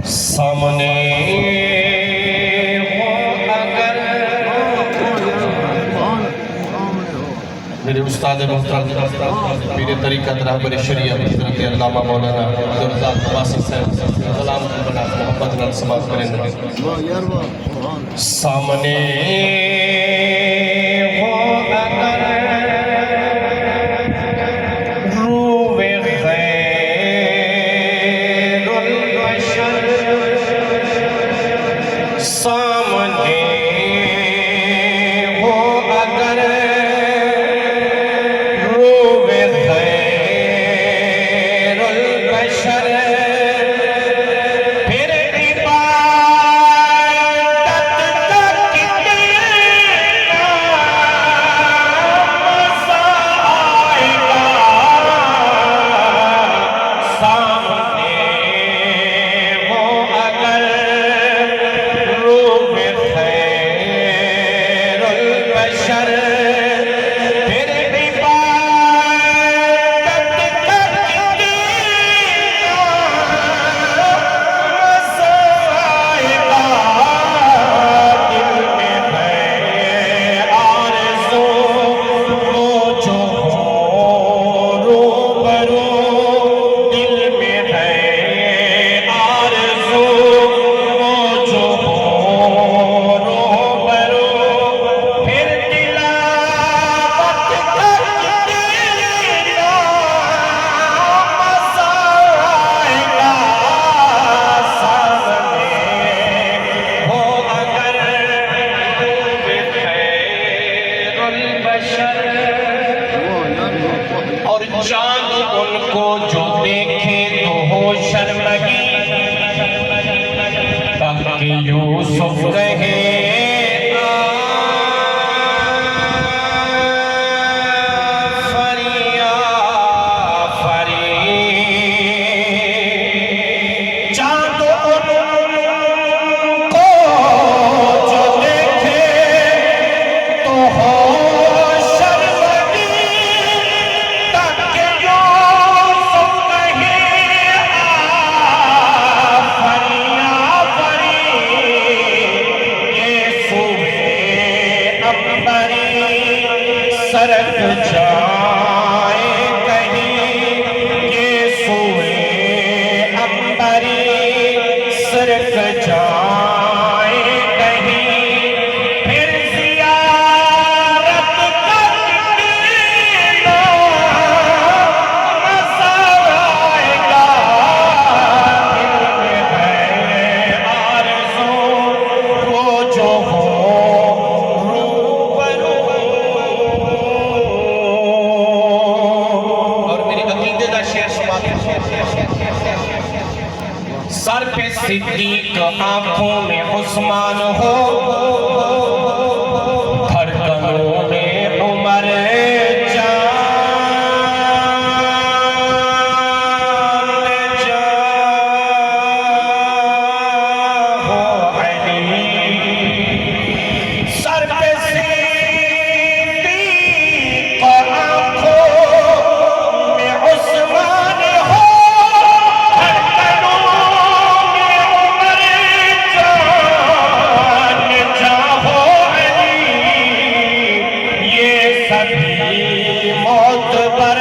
सामने हो अगर मेरे उस्ताद मोहतरम पीर तरीक़त रहबर शरीयत हज़रत अल्लामा मौलाना अब्दुल वासिफ़ साहब सलाम बना मोहब्बत नाल समाज करेंगे। सामने हो अगर रूवे खैरुल बशर, सामने हो अगर रूवे खैरुल बशर, फिर इबादत का कितना मज़ा आएगा। सामने हो अगर रूवे खैरुल बशर, फिर इबादत का कितना मज़ा आएगा। दिल में है आरज़ू वो जो हो रूबरू, दिल में है आरज़ू वो जो हो रूबरू, फिर तिलावत का कितना मज़ा आएगा। सामने हो अगर रूवे खैरुल बशर, और चांद उनको जो देखे तो हो शर्मगी, ताकि यूसुफ कहे फरिया फरी। चांद उनको जो देखे तो हो शर्मगी, ताकि यूसुफ कहे फरिया फरी। ये सूबे अंबरी सरक जाए कहीं, ये सूबे अंबरी सरक जाए कहीं, फिर ज़ियारत का कितना मज़ा आएगा। दिल में है आरज़ू वो जो हो रूबरू। और मेरे अकीदे का शेर समाप्त। सर पे सिद्दीक आंखों में उस्मान हो, धड़कनों में उमर जान जा हो अली। सर पे सिद्दीक आंखों में उस्मान हो, धड़कनों में उमर जान जा हो अली। ये सभी मौत पर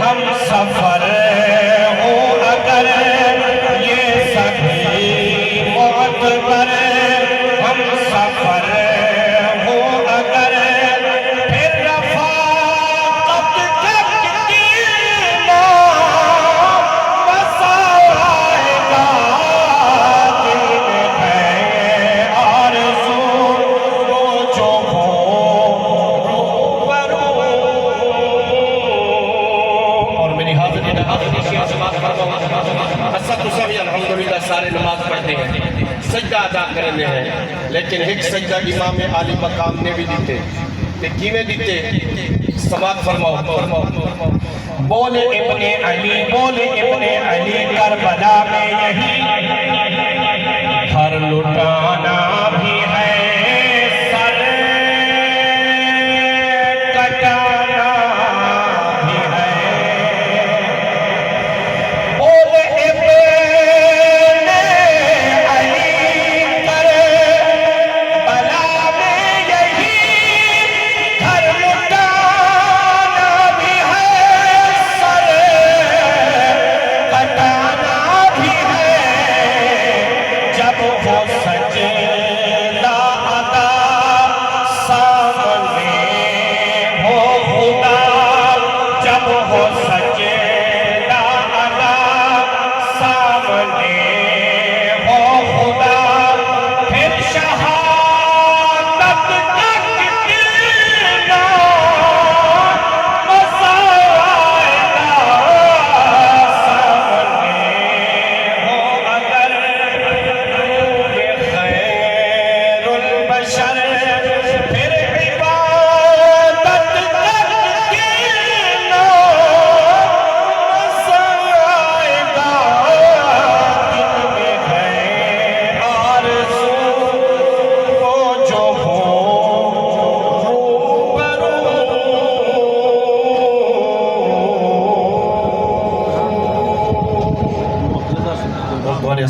हम सफर हो अगर, ये सभी मौत पर हम सफर हो अगर, फिर रफ़ाक़त का कितना मज़ा आएगा। दिल में है आरज़ू वो जो हो रूबरू। और मेरी हाज़िरी शेर से बात फरमाऊं। हसन तो सभी अल्हम्दुलिल्लाह सारे नमाज पढ़ते हैं, सजदा अदा करते हैं, लेकिन एक सजदा इमाम आली मकाम ने भी दिते। ते किवें दिते? समात फरमाओ। बोले इब्ने अली, बोले इब्ने अली, करबला में यही हर लुटाना भी है, सर कटाना भी है। बोले इब्ने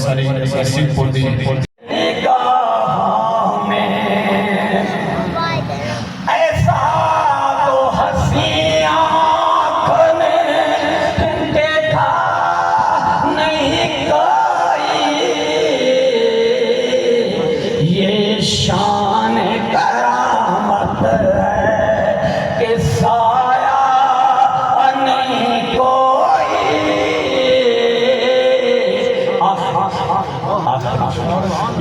सारी नसीब को दी ऐसा तो हंसी आँख ने देखा नहीं कोई, ये शान करामत है कि साया नहीं कोई।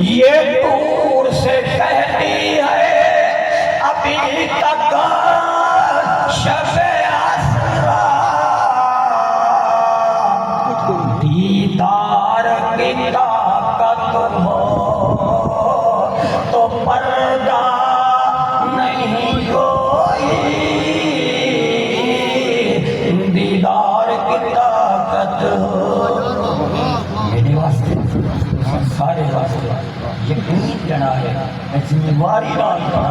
ये दूर से कहती है अभी तक शब-ए आसरा, दीदार की ताकत हो तो पर्दा नहीं कोई, दीदार की ताकत हो मेरे वास्ते सारे वास्ते यकीन करना है, मैं जिम्मेवारी डालता हूं।